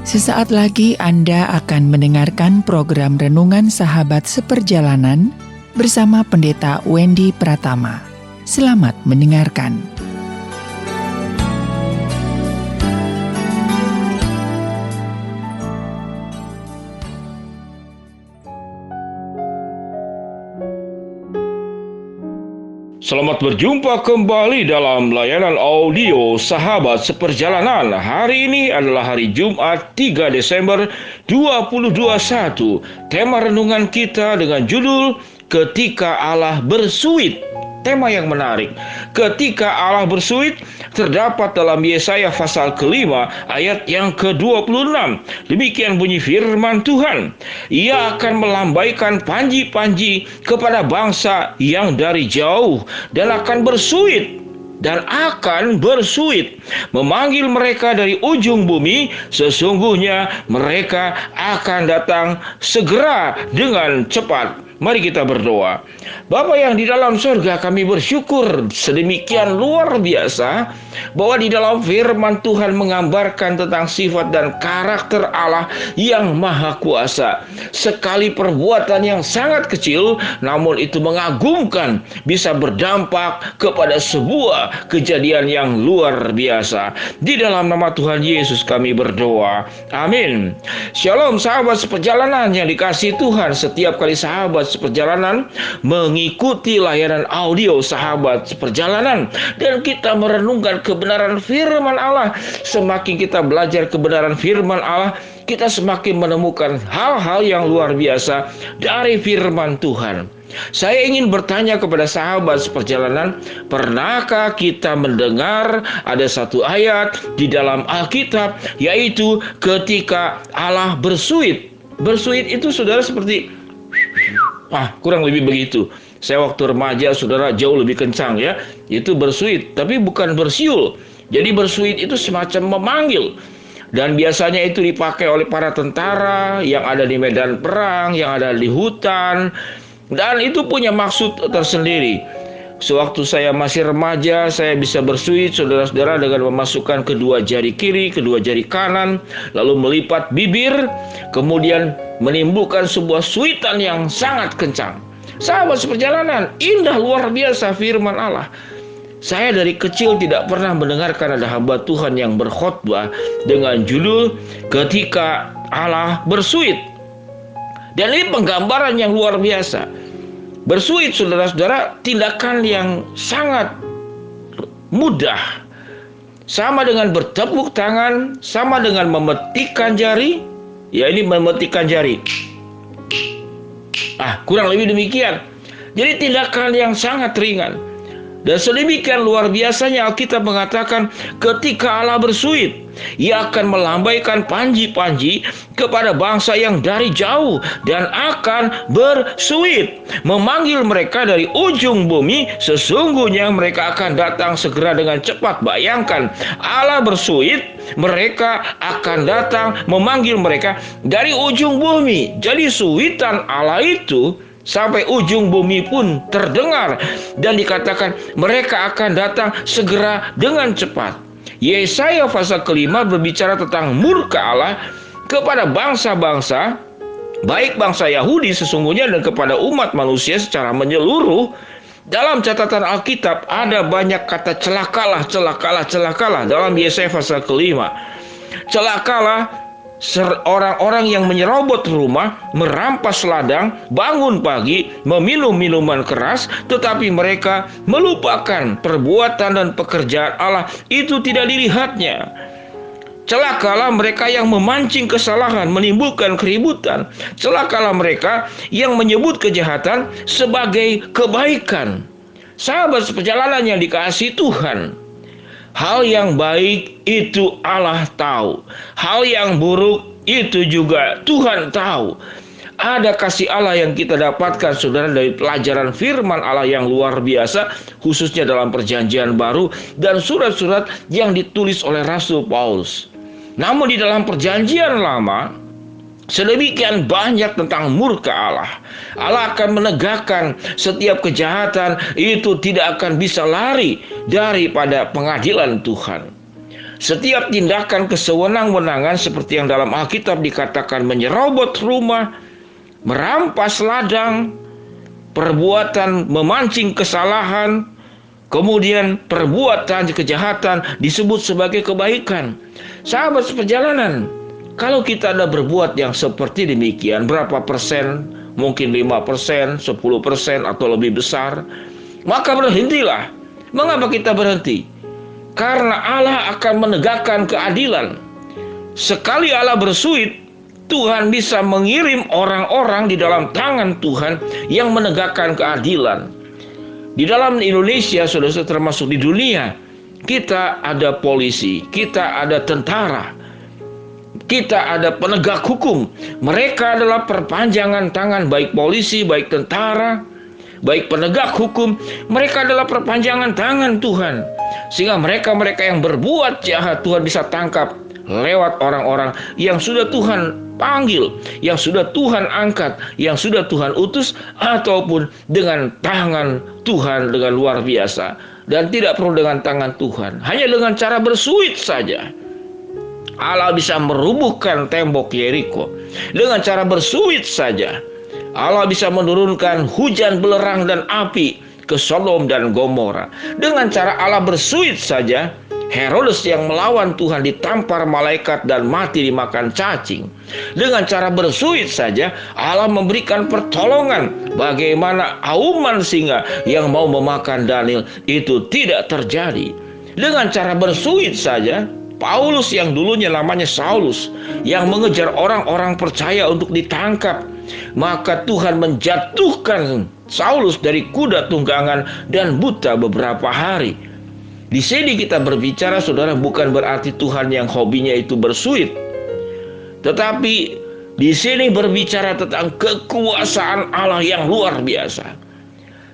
Sesaat lagi Anda akan mendengarkan program Renungan Sahabat Seperjalanan bersama Pendeta Wendy Pratama. Selamat mendengarkan. Selamat berjumpa kembali dalam layanan audio Sahabat Seperjalanan. Hari ini adalah hari Jumat 3 Desember 2021. Tema renungan kita dengan judul Ketika Allah Bersuit. Tema yang menarik. Ketika Allah bersuit terdapat dalam Yesaya pasal ke-5 ayat yang ke-26. Demikian bunyi firman Tuhan. Ia akan melambaikan panji-panji kepada bangsa yang dari jauh dan akan bersuit memanggil mereka dari ujung bumi. Sesungguhnya mereka akan datang segera dengan cepat. Mari kita berdoa. Bapa yang di dalam surga, kami bersyukur sedemikian luar biasa bahwa di dalam firman Tuhan menggambarkan tentang sifat dan karakter Allah yang maha kuasa. Sekali perbuatan yang sangat kecil, namun itu mengagumkan, bisa berdampak kepada sebuah kejadian yang luar biasa. Di dalam nama Tuhan Yesus kami berdoa. Amin. Shalom sahabat seperjalanan yang dikasihi Tuhan. Setiap kali sahabat seperjalanan mengikuti layanan audio Sahabat Seperjalanan dan kita merenungkan kebenaran firman Allah, semakin kita belajar kebenaran firman Allah, kita semakin menemukan hal-hal yang luar biasa dari firman Tuhan. Saya ingin bertanya kepada sahabat seperjalanan, pernahkah kita mendengar ada satu ayat di dalam Alkitab, yaitu ketika Allah bersuit. Bersuit itu saudara seperti kurang lebih begitu. Saya waktu remaja, saudara, jauh lebih kencang ya. Itu bersuit, tapi bukan bersiul. Jadi bersuit itu semacam memanggil. Dan biasanya itu dipakai oleh para tentara yang ada di medan perang, yang ada di hutan. Dan itu punya maksud tersendiri. Sewaktu saya masih remaja, saya bisa bersuit, saudara-saudara, dengan memasukkan kedua jari kiri, kedua jari kanan, lalu melipat bibir, kemudian menimbulkan sebuah suitan yang sangat kencang. Sahabat seperjalanan, indah luar biasa firman Allah. Saya dari kecil tidak pernah mendengarkan ada hamba Tuhan yang berkhotbah dengan judul Ketika Allah Bersuit. Dan ini penggambaran yang luar biasa. Bersuit, saudara-saudara, tindakan yang sangat mudah. Sama dengan bertepuk tangan, sama dengan memetikkan jari. Ya, ini memetikkan jari. Kurang lebih demikian. Jadi tindakan yang sangat ringan. Dan sedemikian luar biasanya Alkitab mengatakan ketika Allah bersuit, Ia akan melambaikan panji-panji kepada bangsa yang dari jauh dan akan bersuit, memanggil mereka dari ujung bumi. Sesungguhnya mereka akan datang segera dengan cepat. Bayangkan, Allah bersuit, mereka akan datang memanggil mereka dari ujung bumi. Jadi suitan Allah itu sampai ujung bumi pun terdengar. Dan dikatakan mereka akan datang segera dengan cepat. Yesaya pasal ke-5 berbicara tentang murka Allah kepada bangsa-bangsa, baik bangsa Yahudi sesungguhnya dan kepada umat manusia secara menyeluruh. Dalam catatan Alkitab ada banyak kata celakalah, celakalah, celakalah dalam Yesaya pasal ke-5. Celakalah orang-orang yang menyerobot rumah, merampas ladang, bangun pagi, meminum minuman keras, tetapi mereka melupakan perbuatan dan pekerjaan Allah itu tidak dilihatnya. Celakalah mereka yang memancing kesalahan, menimbulkan keributan. Celakalah mereka yang menyebut kejahatan sebagai kebaikan. Sahabat seperjalanan yang dikasihi Tuhan, hal yang baik itu Allah tahu. Hal yang buruk itu juga Tuhan tahu. Ada kasih Allah yang kita dapatkan, saudara, dari pelajaran firman Allah yang luar biasa, khususnya dalam perjanjian baru dan surat-surat yang ditulis oleh Rasul Paulus. Namun di dalam perjanjian lama, sedemikian banyak tentang murka Allah. Allah akan menegakkan setiap kejahatan itu tidak akan bisa lari daripada pengadilan Tuhan. Setiap tindakan kesewenang-wenangan seperti yang dalam Alkitab dikatakan menyerobot rumah, merampas ladang, perbuatan memancing kesalahan, kemudian perbuatan kejahatan disebut sebagai kebaikan. Sahabat seperjalanan, kalau kita ada berbuat yang seperti demikian, berapa persen? Mungkin 5%, 10% atau lebih besar, maka berhentilah. Mengapa kita berhenti? Karena Allah akan menegakkan keadilan. Sekali Allah bersuit, Tuhan bisa mengirim orang-orang di dalam tangan Tuhan yang menegakkan keadilan. Di dalam Indonesia, saudara, termasuk di dunia, kita ada polisi, kita ada tentara, kita ada penegak hukum. Mereka adalah perpanjangan tangan baik polisi, baik tentara, baik penegak hukum. Mereka adalah perpanjangan tangan Tuhan. Sehingga mereka-mereka yang berbuat jahat, Tuhan bisa tangkap lewat orang-orang yang sudah Tuhan panggil, yang sudah Tuhan angkat, yang sudah Tuhan utus, ataupun dengan tangan Tuhan dengan luar biasa. Dan tidak perlu dengan tangan Tuhan, hanya dengan cara bersuit saja Allah bisa merubuhkan tembok Yeriko. Dengan cara bersuit saja Allah bisa menurunkan hujan belerang dan api ke Sodom dan Gomora. Dengan cara Allah bersuit saja, Herodes yang melawan Tuhan ditampar malaikat dan mati dimakan cacing. Dengan cara bersuit saja Allah memberikan pertolongan. Bagaimana auman singa yang mau memakan Daniel itu tidak terjadi. Dengan cara bersuit saja Paulus yang dulunya namanya Saulus, yang mengejar orang-orang percaya untuk ditangkap, maka Tuhan menjatuhkan Saulus dari kuda tunggangan dan buta beberapa hari. Di sini kita berbicara, saudara, bukan berarti Tuhan yang hobinya itu bersuit, tetapi di sini berbicara tentang kekuasaan Allah yang luar biasa.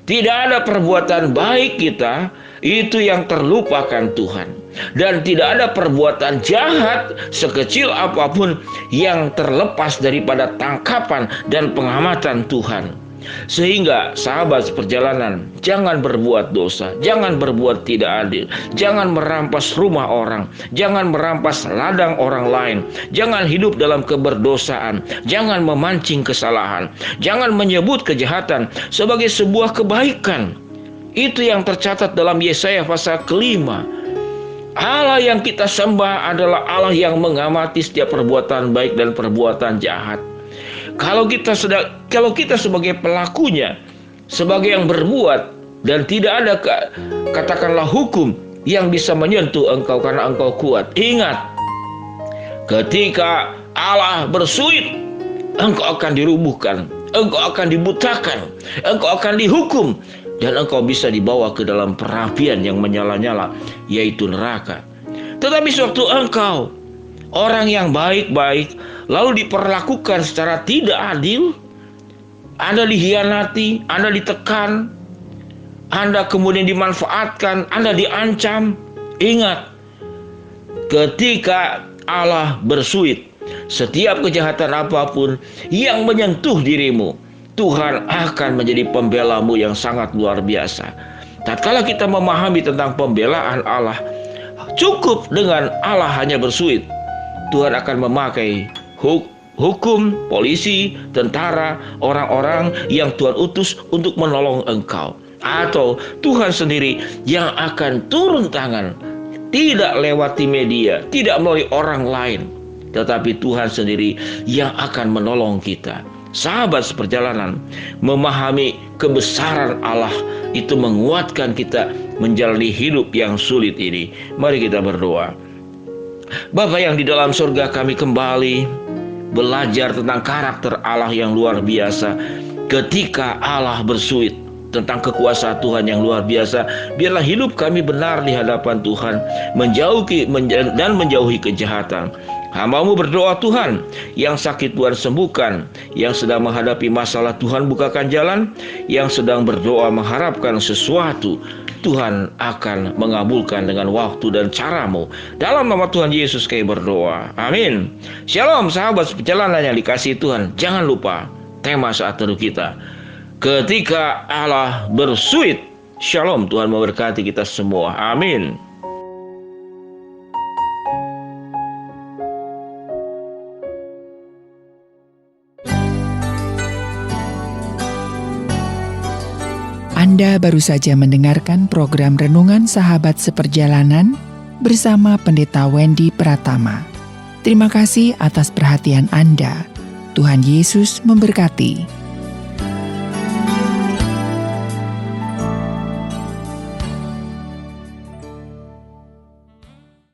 Tidak ada perbuatan baik kita itu yang terlupakan Tuhan, dan tidak ada perbuatan jahat sekecil apapun yang terlepas daripada tangkapan dan pengamatan Tuhan. Sehingga sahabat seperjalanan, jangan berbuat dosa, jangan berbuat tidak adil, jangan merampas rumah orang, jangan merampas ladang orang lain, jangan hidup dalam keberdosaan, jangan memancing kesalahan, jangan menyebut kejahatan sebagai sebuah kebaikan. Itu yang tercatat dalam Yesaya pasal ke-5. Allah yang kita sembah adalah Allah yang mengamati setiap perbuatan baik dan perbuatan jahat. Kalau kita sebagai pelakunya, sebagai yang berbuat, dan tidak ada katakanlah hukum yang bisa menyentuh engkau karena engkau kuat. Ingat, ketika Allah bersuit, engkau akan dirubuhkan, engkau akan dibutakan, engkau akan dihukum, dan engkau bisa dibawa ke dalam perapian yang menyala-nyala, yaitu neraka. Tetapi sewaktu engkau orang yang baik-baik lalu diperlakukan secara tidak adil, Anda dihianati, Anda ditekan, Anda kemudian dimanfaatkan, Anda diancam. Ingat, ketika Allah bersuit, setiap kejahatan apapun yang menyentuh dirimu, Tuhan akan menjadi pembelamu yang sangat luar biasa. Tatkala kita memahami tentang pembelaan Allah, cukup dengan Allah hanya bersuit, Tuhan akan memakai hukum, polisi, tentara, orang-orang yang Tuhan utus untuk menolong engkau. Atau Tuhan sendiri yang akan turun tangan, tidak lewati media, tidak melalui orang lain, tetapi Tuhan sendiri yang akan menolong kita. Sahabat seperjalanan, memahami kebesaran Allah itu menguatkan kita menjalani hidup yang sulit ini. Mari kita berdoa. Bapa yang di dalam surga, kami kembali belajar tentang karakter Allah yang luar biasa. Ketika Allah bersuit, tentang kekuasaan Tuhan yang luar biasa, biarlah hidup kami benar di hadapan Tuhan, menjauhi kejahatan. Hamba-Mu berdoa, Tuhan, yang sakit Tuhan sembuhkan, yang sedang menghadapi masalah Tuhan bukakan jalan, yang sedang berdoa mengharapkan sesuatu, Tuhan akan mengabulkan dengan waktu dan cara-Mu. Dalam nama Tuhan Yesus kami berdoa. Amin. Shalom sahabat perjalanan yang dikasihi Tuhan. Jangan lupa tema saat teduh kita, ketika Allah bersuit. Shalom, Tuhan memberkati kita semua. Amin. Anda baru saja mendengarkan program Renungan Sahabat Seperjalanan bersama Pendeta Wendy Pratama. Terima kasih atas perhatian Anda. Tuhan Yesus memberkati.